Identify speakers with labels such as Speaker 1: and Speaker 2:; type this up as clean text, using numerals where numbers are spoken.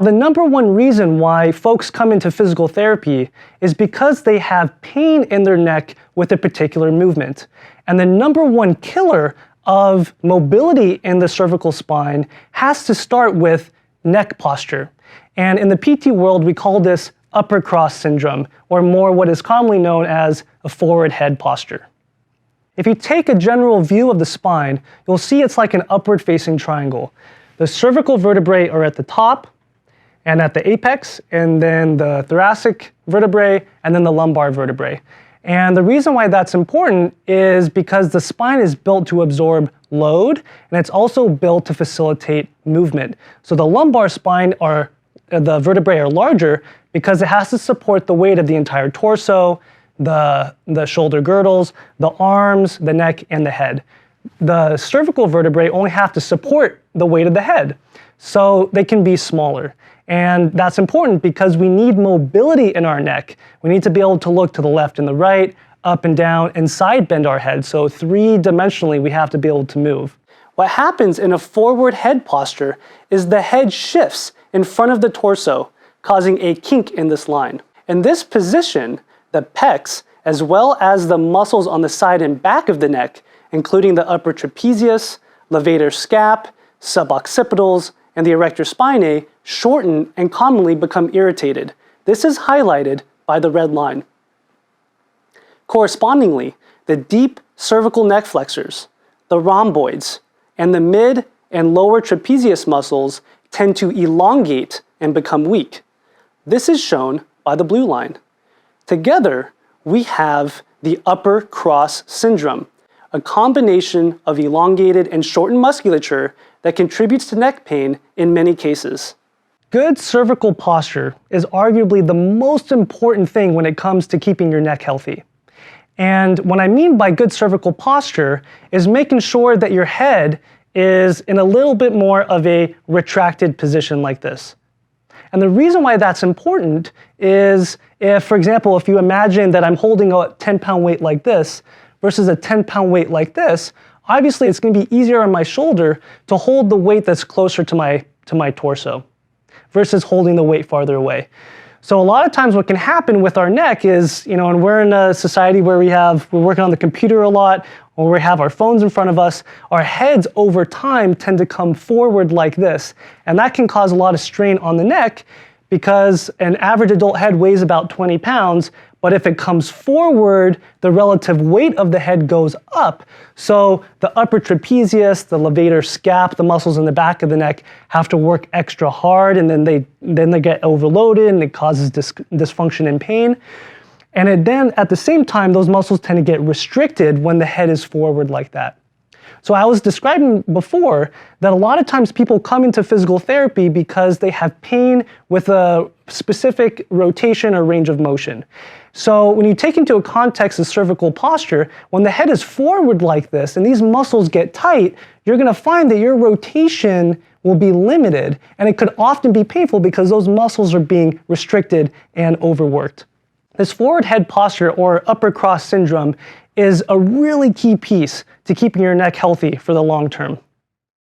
Speaker 1: The number one reason why folks come into physical therapy is because they have pain in their neck with a particular movement. And the number one killer of mobility in the cervical spine has to start with neck posture. And in the PT world, we call this upper cross syndrome, or more what is commonly known as a forward head posture. If you take a general view of the spine, you'll see it's like an upward facing triangle. The cervical vertebrae are at the top and at the apex, and then the thoracic vertebrae, and then the lumbar vertebrae. And the reason why that's important is because the spine is built to absorb load, and it's also built to facilitate movement. So the lumbar spine the vertebrae are larger because it has to support the weight of the entire torso, the shoulder girdles, the arms, the neck, and the head. The cervical vertebrae only have to support the weight of the head, so they can be smaller. And that's important because we need mobility in our neck. We need to be able to look to the left and the right, up and down, and side bend our head. So three-dimensionally, we have to be able to move. What happens in a forward head posture is the head shifts in front of the torso, causing a kink in this line. In this position, the pecs, as well as the muscles on the side and back of the neck, including the upper trapezius, levator scap, suboccipitals, and the erector spinae, shorten and commonly become irritated. This is highlighted by the red line. Correspondingly, the deep cervical neck flexors, the rhomboids, and the mid and lower trapezius muscles tend to elongate and become weak. This is shown by the blue line. Together, we have the upper cross syndrome, a combination of elongated and shortened musculature that contributes to neck pain in many cases. Good cervical posture is arguably the most important thing when it comes to keeping your neck healthy. And what I mean by good cervical posture is making sure that your head is in a little bit more of a retracted position like this. And the reason why that's important is if, for example, if you imagine that I'm holding a 10-pound weight like this versus a 10-pound weight like this, obviously it's going to be easier on my shoulder to hold the weight that's closer to my torso versus holding the weight farther away. So a lot of times what can happen with our neck is, and we're in a society where we're working on the computer a lot, or we have our phones in front of us, our heads over time tend to come forward like this. And that can cause a lot of strain on the neck because an average adult head weighs about 20 pounds, but if it comes forward, the relative weight of the head goes up. So the upper trapezius, the levator scap, the muscles in the back of the neck have to work extra hard, and then they get overloaded, and it causes dysfunction and pain. And then at the same time, those muscles tend to get restricted when the head is forward like that. So I was describing before that a lot of times people come into physical therapy because they have pain with a specific rotation or range of motion. So when you take into a context of cervical posture, when the head is forward like this and these muscles get tight, you're going to find that your rotation will be limited, and it could often be painful because those muscles are being restricted and overworked. This forward head posture, or upper cross syndrome, is a really key piece to keeping your neck healthy for the long term.